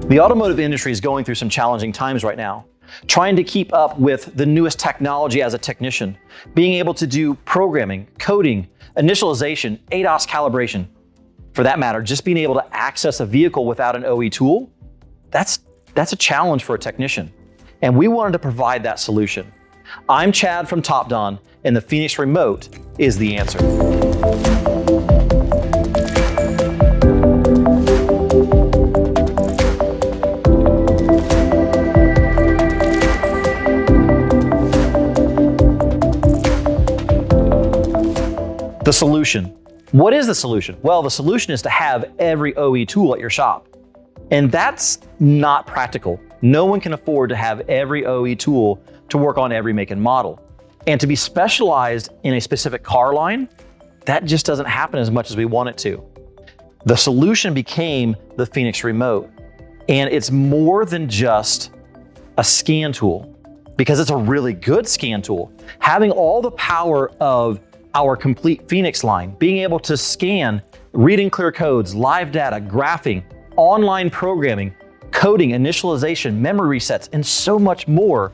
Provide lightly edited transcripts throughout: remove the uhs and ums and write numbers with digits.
The automotive industry is going through some challenging times right now. Trying to keep up with the newest technology as a technician, being able to do programming, coding, initialization, ADAS calibration. For that matter, just being able to access a vehicle without an OE tool, that's a challenge for a technician. And we wanted to provide that solution. I'm Chad from TopDon, and the Phoenix Remote is the answer. The solution. What is the solution? Well, the solution is to have every OE tool at your shop. And that's not practical. No one can afford to have every OE tool to work on every make and model. And to be specialized in a specific car line, that just doesn't happen as much as we want it to. The solution became the Phoenix Remote. And it's more than just a scan tool, because it's a really good scan tool. Having all the power of our complete Phoenix line, being able to scan, reading clear codes, live data, graphing, online programming, coding, initialization, memory resets, and so much more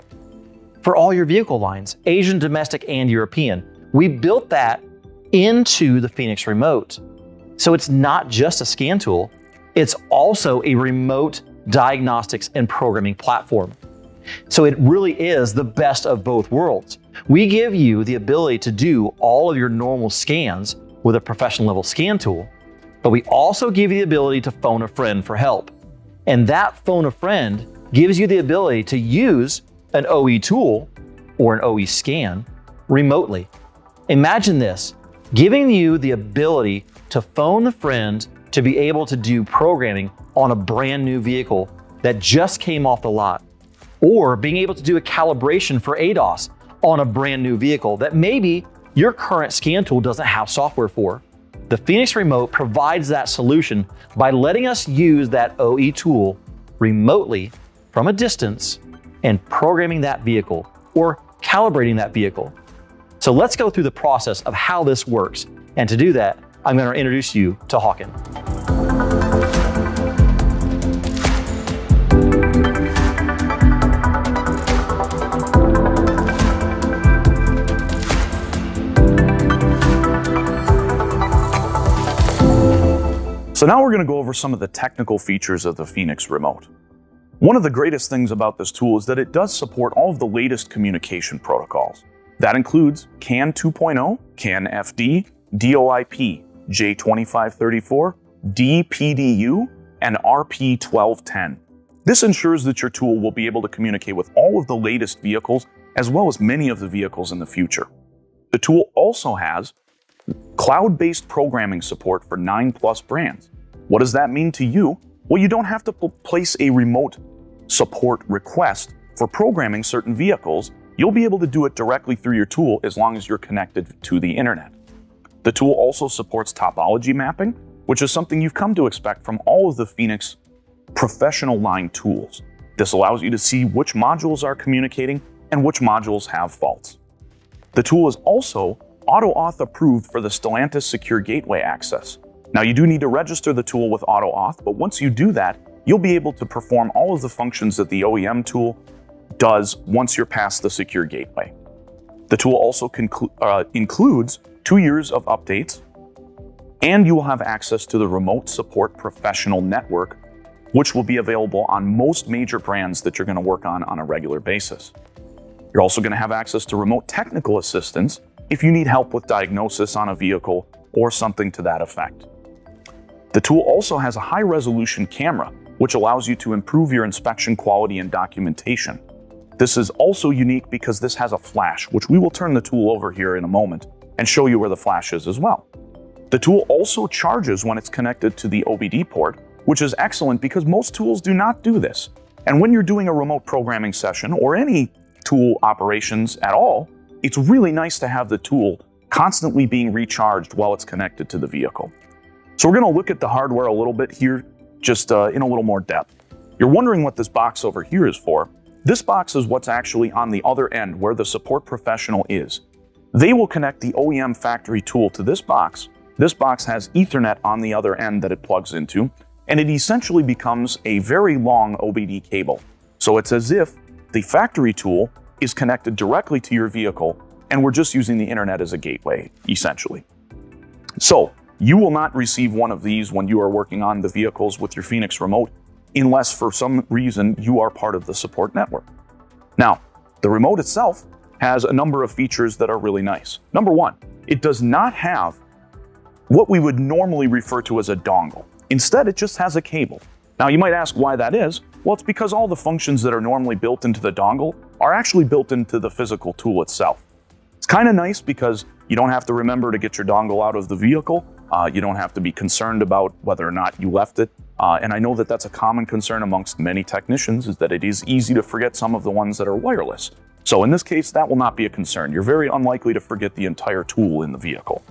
for all your vehicle lines, Asian, domestic, and European. We built that into the Phoenix Remote. So it's not just a scan tool, it's also a remote diagnostics and programming platform. So it really is the best of both worlds. We give you the ability to do all of your normal scans with a professional level scan tool, but we also give you the ability to phone a friend for help. And that phone a friend gives you the ability to use an OE tool or an OE scan remotely. Imagine this, giving you the ability to phone the friend to be able to do programming on a brand new vehicle that just came off the lot, or being able to do a calibration for ADAS on a brand new vehicle that maybe your current scan tool doesn't have software for. The Phoenix Remote provides that solution by letting us use that OE tool remotely from a distance and programming that vehicle or calibrating that vehicle. So let's go through the process of how this works. And to do that, I'm going to introduce you to Hawken. So now we're going to go over some of the technical features of the Phoenix Remote. One of the greatest things about this tool is that it does support all of the latest communication protocols. That includes CAN 2.0, CAN FD, DOIP, J2534, DPDU, and RP1210. This ensures that your tool will be able to communicate with all of the latest vehicles as well as many of the vehicles in the future. The tool also has cloud-based programming support for 9+ brands. What does that mean to you? Well, you don't have to place a remote support request for programming certain vehicles. You'll be able to do it directly through your tool as long as you're connected to the internet. The tool also supports topology mapping, which is something you've come to expect from all of the Phoenix professional line tools. This allows you to see which modules are communicating and which modules have faults. The tool is also AutoAuth approved for the Stellantis Secure Gateway access. Now, you do need to register the tool with AutoAuth, but once you do that, you'll be able to perform all of the functions that the OEM tool does once you're past the Secure Gateway. The tool also includes 2 years of updates, and you will have access to the Remote Support Professional Network, which will be available on most major brands that you're going to work on a regular basis. You're also going to have access to remote technical assistance if you need help with diagnosis on a vehicle or something to that effect. The tool also has a high-resolution camera, which allows you to improve your inspection quality and documentation. This is also unique because this has a flash, which we will turn the tool over here in a moment and show you where the flash is as well. The tool also charges when it's connected to the OBD port, which is excellent because most tools do not do this. And when you're doing a remote programming session or any tool operations at all, it's really nice to have the tool constantly being recharged while it's connected to the vehicle. So we're going to look at the hardware a little bit here, just in a little more depth. You're wondering what this box over here is for. This box is what's actually on the other end where the support professional is. They will connect the OEM factory tool to this box. This box has Ethernet on the other end that it plugs into, and it essentially becomes a very long OBD cable. So it's as if the factory tool is connected directly to your vehicle, and we're just using the internet as a gateway, essentially. So you will not receive one of these when you are working on the vehicles with your Phoenix Remote, unless for some reason you are part of the support network. Now, the remote itself has a number of features that are really nice. Number one, it does not have what we would normally refer to as a dongle. Instead, it just has a cable. Now, you might ask why that is. Well, it's because all the functions that are normally built into the dongle are actually built into the physical tool itself. It's kind of nice because you don't have to remember to get your dongle out of the vehicle. You don't have to be concerned about whether or not you left it. And I know that that's a common concern amongst many technicians, is that it is easy to forget some of the ones that are wireless. So in this case, that will not be a concern. You're very unlikely to forget the entire tool in the vehicle.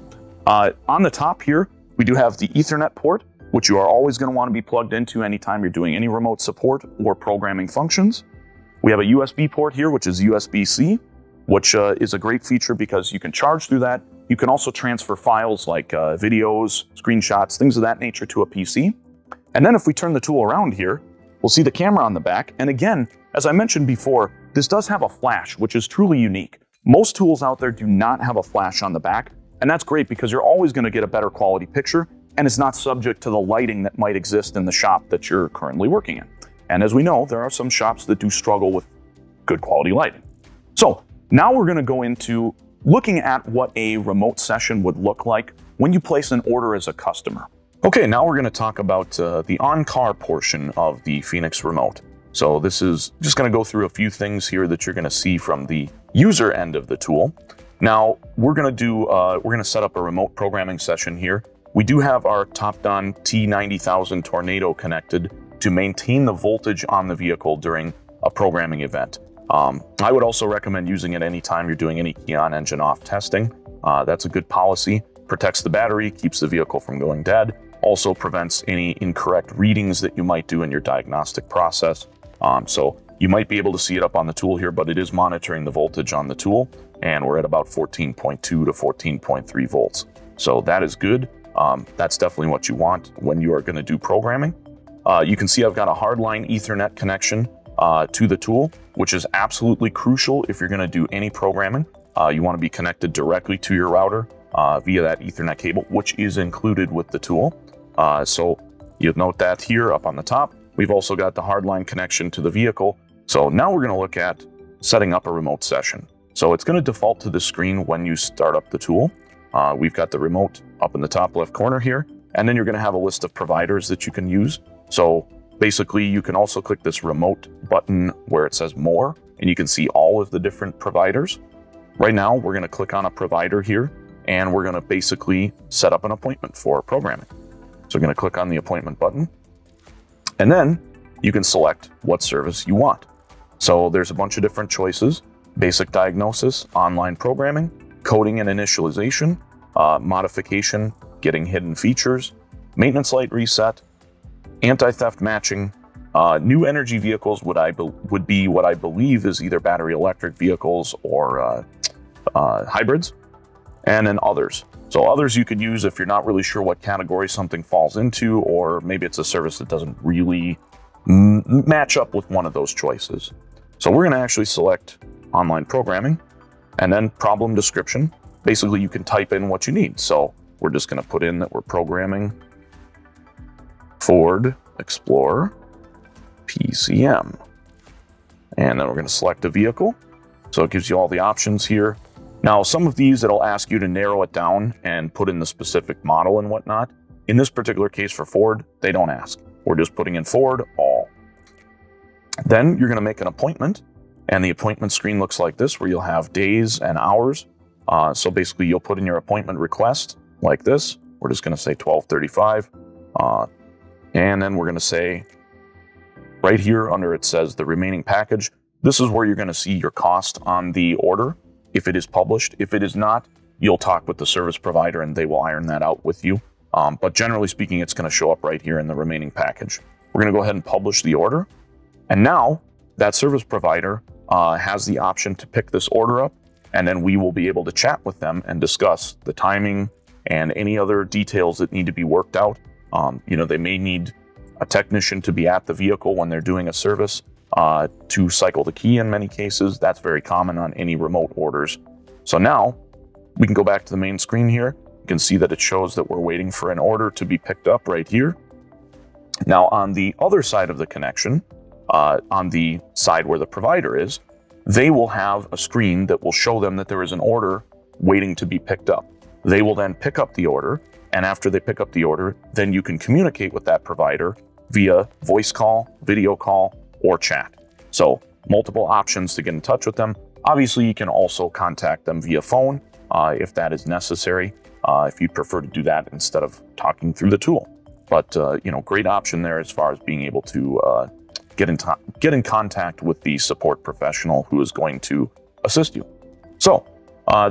On the top here, we do have the Ethernet port, which you are always going to want to be plugged into anytime you're doing any remote support or programming functions. We have a USB port here, which is USB-C, which is a great feature because you can charge through that. You can also transfer files like videos, screenshots, things of that nature to a PC. And then if we turn the tool around here, we'll see the camera on the back. And again, as I mentioned before, this does have a flash, which is truly unique. Most tools out there do not have a flash on the back, and that's great because you're always going to get a better quality picture, and it's not subject to the lighting that might exist in the shop that you're currently working in. And as we know, there are some shops that do struggle with good quality lighting. So now we're going to go into looking at what a remote session would look like when you place an order as a customer. Okay, now we're going to talk about the on-car portion of the Phoenix Remote. So this is just going to go through a few things here that you're going to see from the user end of the tool. Now we're going to set up a remote programming session here. We do have our TopDon T90000 Tornado connected to maintain the voltage on the vehicle during a programming event. I would also recommend using it anytime you're doing any key on engine off testing. That's a good policy. Protects the battery, keeps the vehicle from going dead, also prevents any incorrect readings that you might do in your diagnostic process. So you might be able to see it up on the tool here, but it is monitoring the voltage on the tool, and we're at about 14.2 to 14.3 volts. So that is good. That's definitely what you want when you are going to do programming. You can see I've got a hardline Ethernet connection to the tool, which is absolutely crucial if you're going to do any programming. You want to be connected directly to your router via that Ethernet cable, which is included with the tool. So you'll note that here up on the top. We've also got the hardline connection to the vehicle. So now we're going to look at setting up a remote session. So it's going to default to the screen when you start up the tool. We've got the remote up in the top left corner here, and then you're going to have a list of providers that you can use. So basically, you can also click this remote button where it says more, and you can see all of the different providers. Right now, we're going to click on a provider here, and we're going to basically set up an appointment for programming. So we're going to click on the appointment button, and then you can select what service you want. So there's a bunch of different choices: basic diagnosis, online programming, coding and initialization, modification, getting hidden features, maintenance light reset, anti-theft matching, new energy vehicles would be what I believe is either battery electric vehicles or hybrids, and then others. So others you could use if you're not really sure what category something falls into, or maybe it's a service that doesn't really match up with one of those choices. So we're going to actually select online programming, and then problem description. Basically, you can type in what you need. So we're just going to put in that we're programming Ford Explorer PCM. And then we're going to select a vehicle. So it gives you all the options here. Now, some of these, it'll ask you to narrow it down and put in the specific model and whatnot. In this particular case for Ford, they don't ask. We're just putting in Ford all. Then you're going to make an appointment. And the appointment screen looks like this, where you'll have days and hours. So basically, you'll put in your appointment request like this. We're just going to say 12:35. And then we're going to say right here under it says the remaining package. This is where you're going to see your cost on the order if it is published. If it is not, you'll talk with the service provider and they will iron that out with you. But generally speaking, it's going to show up right here in the remaining package. We're going to go ahead and publish the order. And now that service provider has the option to pick this order up and then we will be able to chat with them and discuss the timing and any other details that need to be worked out. They may need a technician to be at the vehicle when they're doing a service to cycle the key in many cases. That's very common on any remote orders. So now we can go back to the main screen here. You can see that it shows that we're waiting for an order to be picked up right here. Now on the other side of the connection, on the side where the provider is, they will have a screen that will show them that there is an order waiting to be picked up. They will then pick up the order, and after they pick up the order, then you can communicate with that provider via voice call, video call, or chat. So multiple options to get in touch with them. Obviously, you can also contact them via phone if that is necessary, if you'd prefer to do that instead of talking through the tool. But great option there as far as being able to get in contact with the support professional who is going to assist you. So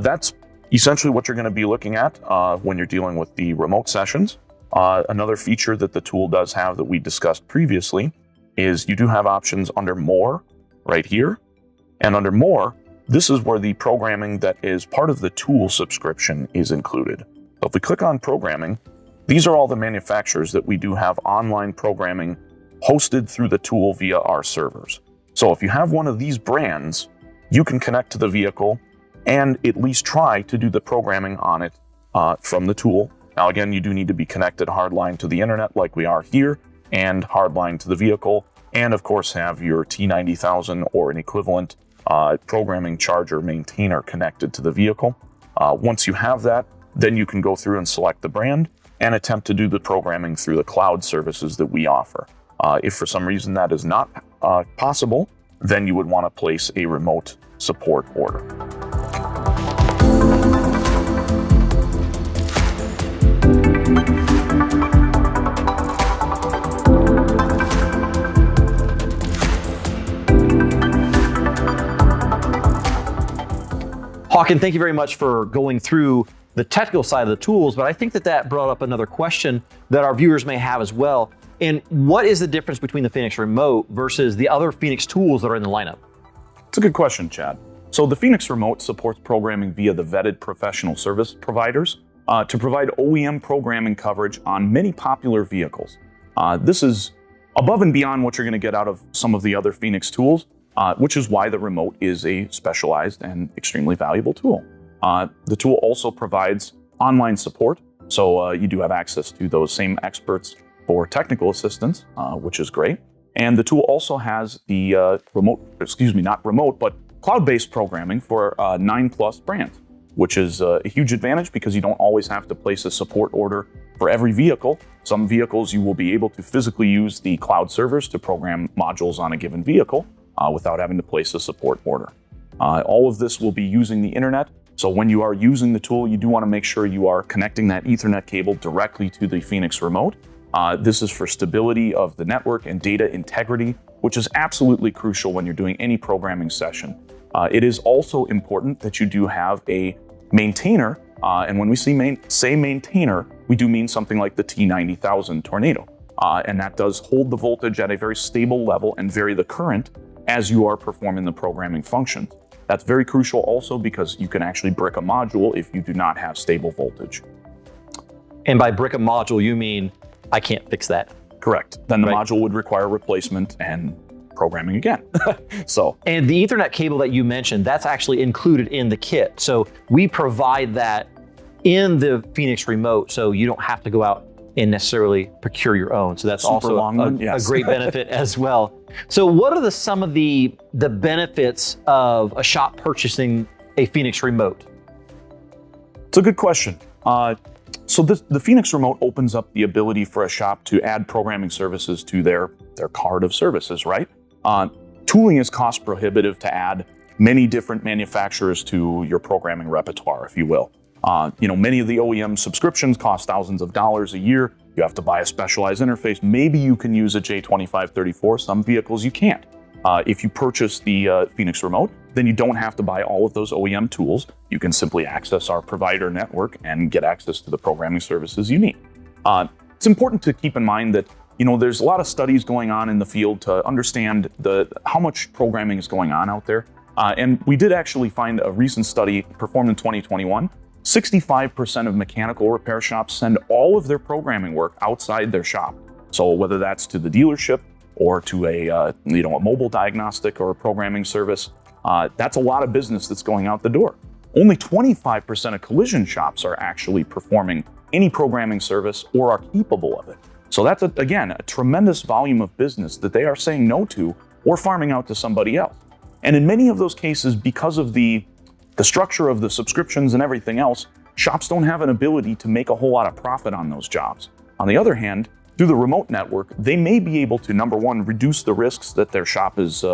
that's essentially what you're going to be looking at when you're dealing with the remote sessions. Another feature that the tool does have that we discussed previously is you do have options under More right here. And under More, this is where the programming that is part of the tool subscription is included. So if we click on Programming, these are all the manufacturers that we do have online programming hosted through the tool via our servers. So if you have one of these brands, you can connect to the vehicle and at least try to do the programming on it from the tool. Now again, you do need to be connected hardline to the internet like we are here, and hardline to the vehicle, and of course have your T90,000 or an equivalent programming charger maintainer connected to the vehicle. Once you have that, then you can go through and select the brand and attempt to do the programming through the cloud services that we offer. If for some reason that is not possible, then you would want to place a remote support order. Hawken, thank you very much for going through the technical side of the tools, but I think that brought up another question that our viewers may have as well. And what is the difference between the Phoenix Remote versus the other Phoenix tools that are in the lineup? It's a good question, Chad. So the Phoenix Remote supports programming via the vetted professional service providers to provide OEM programming coverage on many popular vehicles. This is above and beyond what you're going to get out of some of the other Phoenix tools, which is why the Remote is a specialized and extremely valuable tool. The tool also provides online support, so you do have access to those same experts for technical assistance, which is great. And the tool also has the cloud-based programming for 9+ brands, which is a huge advantage because you don't always have to place a support order for every vehicle. Some vehicles you will be able to physically use the cloud servers to program modules on a given vehicle without having to place a support order. All of this will be using the internet. So when you are using the tool, you do want to make sure you are connecting that Ethernet cable directly to the Phoenix Remote. This is for stability of the network and data integrity, which is absolutely crucial when you're doing any programming session. It is also important that you do have a maintainer, and when we say maintainer, we do mean something like the T90,000 Tornado, and that does hold the voltage at a very stable level and vary the current as you are performing the programming functions. That's very crucial also because you can actually brick a module if you do not have stable voltage. And by brick a module, you mean I can't fix that? Correct. Then the module would require replacement and programming again. And the Ethernet cable that you mentioned, that's actually included in the kit. So we provide that in the Phoenix Remote, so you don't have to go out and necessarily procure your own. So that's also a great benefit as well. So what are some of the benefits of a shop purchasing a Phoenix Remote? It's a good question. So the Phoenix Remote opens up the ability for a shop to add programming services to their card of services, right? Tooling is cost prohibitive to add many different manufacturers to your programming repertoire, if you will. Many of the OEM subscriptions cost thousands of dollars a year. You have to buy a specialized interface. Maybe you can use a J2534. Some vehicles you can't. If you purchase the Phoenix Remote, then you don't have to buy all of those OEM tools. You can simply access our provider network and get access to the programming services you need. It's important to keep in mind that there's a lot of studies going on in the field to understand how much programming is going on out there. And we did actually find a recent study performed in 2021. 65% of mechanical repair shops send all of their programming work outside their shop. So whether that's to the dealership or to a mobile diagnostic or a programming service, that's a lot of business that's going out the door. Only 25% of collision shops are actually performing any programming service or are capable of it. So that's, again, a tremendous volume of business that they are saying no to or farming out to somebody else. And in many of those cases, because of the structure of the subscriptions and everything else, shops don't have an ability to make a whole lot of profit on those jobs. On the other hand, through the remote network, they may be able to, number one, reduce the risks that their shop is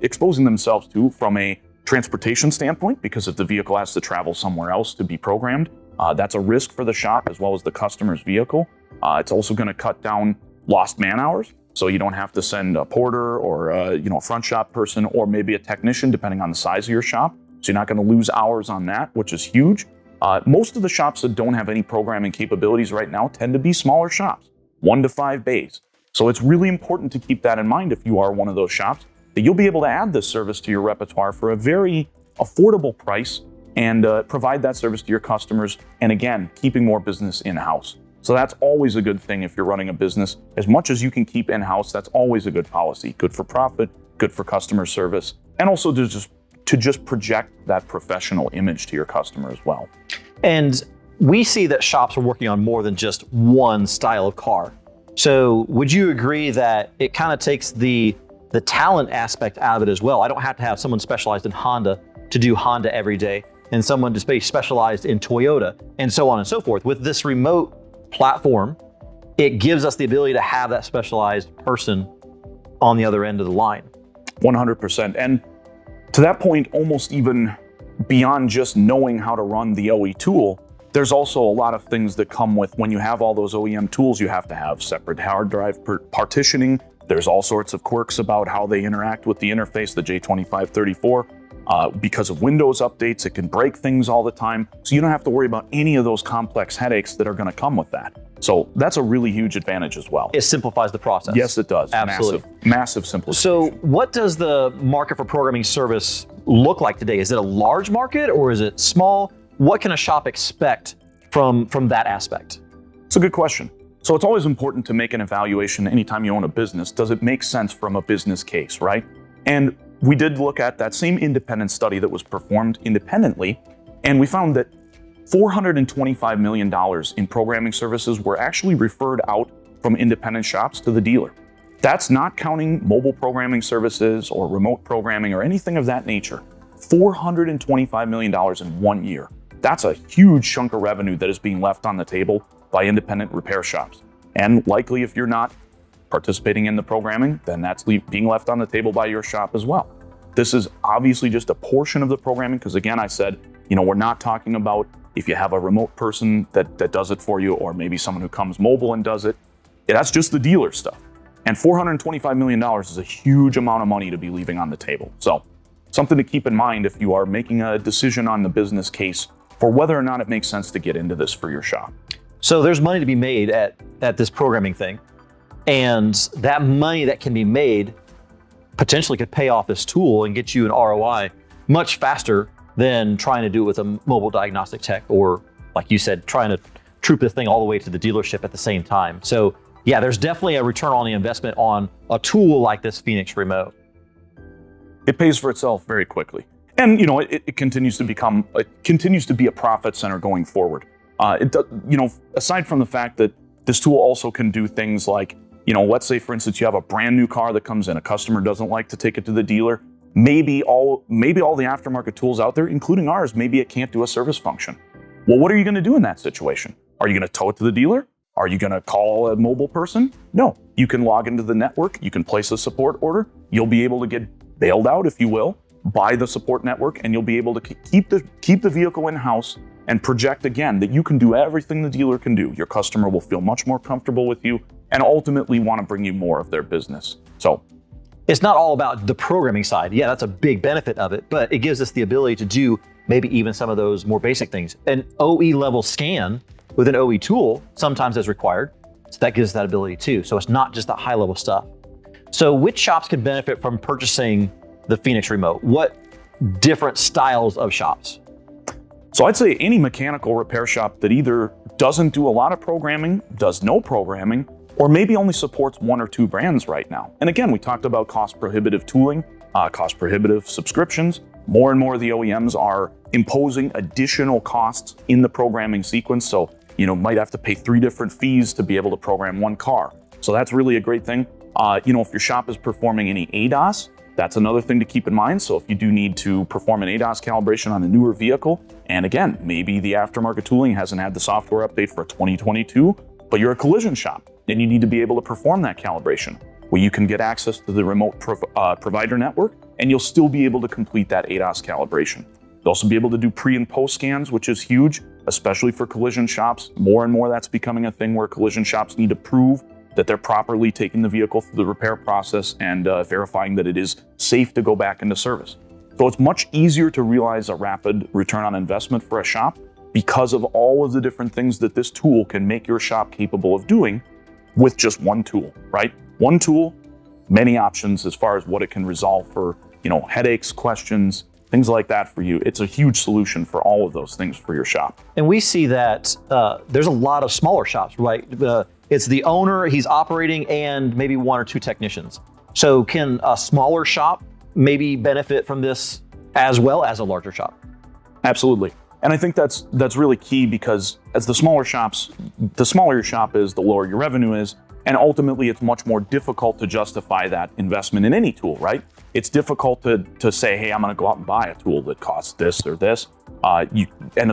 exposing themselves to from a transportation standpoint, because if the vehicle has to travel somewhere else to be programmed, that's a risk for the shop as well as the customer's vehicle. It's also going to cut down lost man hours, so you don't have to send a porter or a front shop person or maybe a technician, depending on the size of your shop. So you're not going to lose hours on that, which is huge. Most of the shops that don't have any programming capabilities right now tend to be smaller shops, 1 to 5 bays. So it's really important to keep that in mind if you are one of those shops, that you'll be able to add this service to your repertoire for a very affordable price and provide that service to your customers. And again, keeping more business in-house. So that's always a good thing if you're running a business. As much as you can keep in-house, that's always a good policy. Good for profit, good for customer service, and also to just project that professional image to your customer as well. And we see that shops are working on more than just one style of car. So would you agree that it kind of takes the talent aspect out of it as well? I don't have to have someone specialized in Honda to do Honda every day and someone to be specialized in Toyota and so on and so forth. With this remote platform, it gives us the ability to have that specialized person on the other end of the line. 100%. And to that point, almost even beyond just knowing how to run the OE tool, there's also a lot of things that come with when you have all those OEM tools. You have to have separate hard drive partitioning. There's all sorts of quirks about how they interact with the interface, the J2534. Because of Windows updates, it can break things all the time. So you don't have to worry about any of those complex headaches that are going to come with that. So that's a really huge advantage as well. It simplifies the process. Yes, it does. Absolutely. Massive simplification. So what does the market for programming service look like today? Is it a large market or is it small? What can a shop expect from that aspect? It's a good question. So it's always important to make an evaluation anytime you own a business. Does it make sense from a business case, right? And we did look at that same independent study that was performed independently, and we found that $425 million in programming services were actually referred out from independent shops to the dealer. That's not counting mobile programming services or remote programming or anything of that nature. $425 million in 1 year. That's a huge chunk of revenue that is being left on the table by independent repair shops. And likely if you're not participating in the programming, then that's being left on the table by your shop as well. This is obviously just a portion of the programming, because again, I said, we're not talking about if you have a remote person that does it for you, or maybe someone who comes mobile and does it. That's just the dealer stuff. And $425 million is a huge amount of money to be leaving on the table. So something to keep in mind if you are making a decision on the business case for whether or not it makes sense to get into this for your shop. So there's money to be made at this programming thing. And that money that can be made potentially could pay off this tool and get you an ROI much faster than trying to do it with a mobile diagnostic tech, or like you said, trying to troop this thing all the way to the dealership at the same time. So yeah, there's definitely a return on the investment on a tool like this Phoenix Remote. It pays for itself very quickly. And it continues to be a profit center going forward. Aside from the fact that this tool also can do things like, let's say for instance, you have a brand new car that comes in, a customer doesn't like to take it to the dealer. Maybe all the aftermarket tools out there, including ours, maybe it can't do a service function. Well, what are you going to do in that situation? Are you going to tow it to the dealer? Are you going to call a mobile person? No. You can log into the network. You can place a support order. You'll be able to get bailed out, if you will, by the support network, and you'll be able to keep the vehicle in-house and project again that you can do everything the dealer can do. Your customer will feel much more comfortable with you and ultimately want to bring you more of their business. So it's not all about the programming side. Yeah, that's a big benefit of it, but it gives us the ability to do maybe even some of those more basic things. An OE level scan with an OE tool sometimes is required. So that gives us that ability too. So it's not just that high level stuff. So which shops could benefit from purchasing the Phoenix Remote? What different styles of shops? So I'd say any mechanical repair shop that either doesn't do a lot of programming, does no programming, or maybe only supports 1 or 2 brands right now. And again, we talked about cost prohibitive tooling, cost prohibitive subscriptions. More and more of the OEMs are imposing additional costs in the programming sequence. So, might have to pay 3 different fees to be able to program 1 car. So that's really a great thing. If your shop is performing any ADAS, that's another thing to keep in mind. So if you do need to perform an ADAS calibration on a newer vehicle, and again, maybe the aftermarket tooling hasn't had the software update for 2022, but you're a collision shop and you need to be able to perform that calibration. Well, you can get access to the remote provider network, and you'll still be able to complete that ADAS calibration. You'll also be able to do pre and post scans, which is huge, especially for collision shops. More and more that's becoming a thing where collision shops need to prove that they're properly taking the vehicle through the repair process and verifying that it is safe to go back into service. So it's much easier to realize a rapid return on investment for a shop because of all of the different things that this tool can make your shop capable of doing with just one tool, right? One tool, many options as far as what it can resolve for, headaches, questions, things like that for you. It's a huge solution for all of those things for your shop. And we see that there's a lot of smaller shops, right? It's the owner, he's operating, and maybe 1 or 2 technicians. So can a smaller shop maybe benefit from this as well as a larger shop? Absolutely. And I think that's really key, because as the smaller your shop is, the lower your revenue is. And ultimately, it's much more difficult to justify that investment in any tool, right? It's difficult to say, hey, I'm going to go out and buy a tool that costs this or this.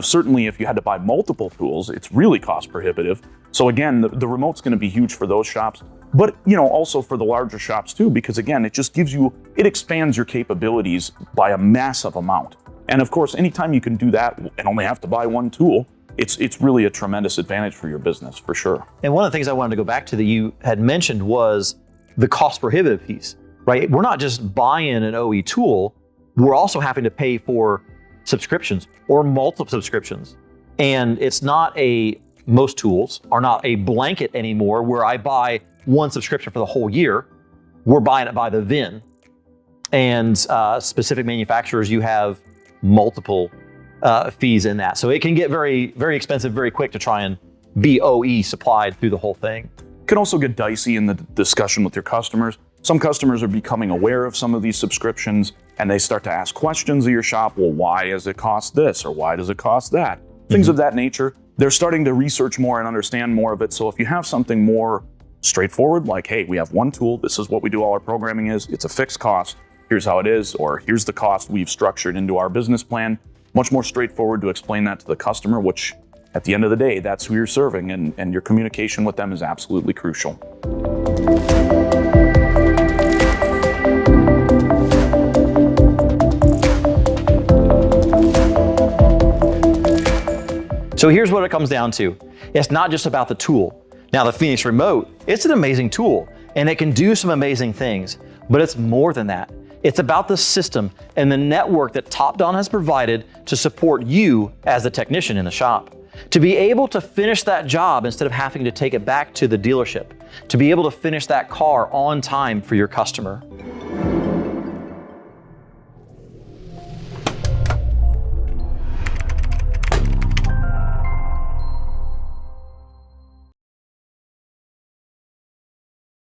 Certainly, if you had to buy multiple tools, it's really cost prohibitive. So again, the remote's going to be huge for those shops, but also for the larger shops too, because again, it expands your capabilities by a massive amount. And of course, anytime you can do that and only have to buy 1 tool, it's really a tremendous advantage for your business, for sure. And one of the things I wanted to go back to that you had mentioned was the cost prohibitive piece, right? We're not just buying an OE tool, we're also having to pay for subscriptions or multiple subscriptions. And most tools are not a blanket anymore where I buy 1 subscription for the whole year. We're buying it by the VIN. And specific manufacturers, you have multiple fees in that. So it can get very, very expensive very quick to try and be OE supplied through the whole thing. It can also get dicey in the discussion with your customers. Some customers are becoming aware of some of these subscriptions, and they start to ask questions of your shop. Well, why does it cost this? Or why does it cost that? Things of that nature. They're starting to research more and understand more of it. So if you have something more straightforward, like, hey, we have 1 tool, this is what we do all our programming is, it's a fixed cost, here's how it is, or here's the cost we've structured into our business plan. Much more straightforward to explain that to the customer, which at the end of the day, that's who you're serving, and your communication with them is absolutely crucial. So here's what it comes down to. It's not just about the tool. Now, the Phoenix Remote, it's an amazing tool, and it can do some amazing things, but it's more than that. It's about the system and the network that TopDon has provided to support you as the technician in the shop. To be able to finish that job instead of having to take it back to the dealership. To be able to finish that car on time for your customer.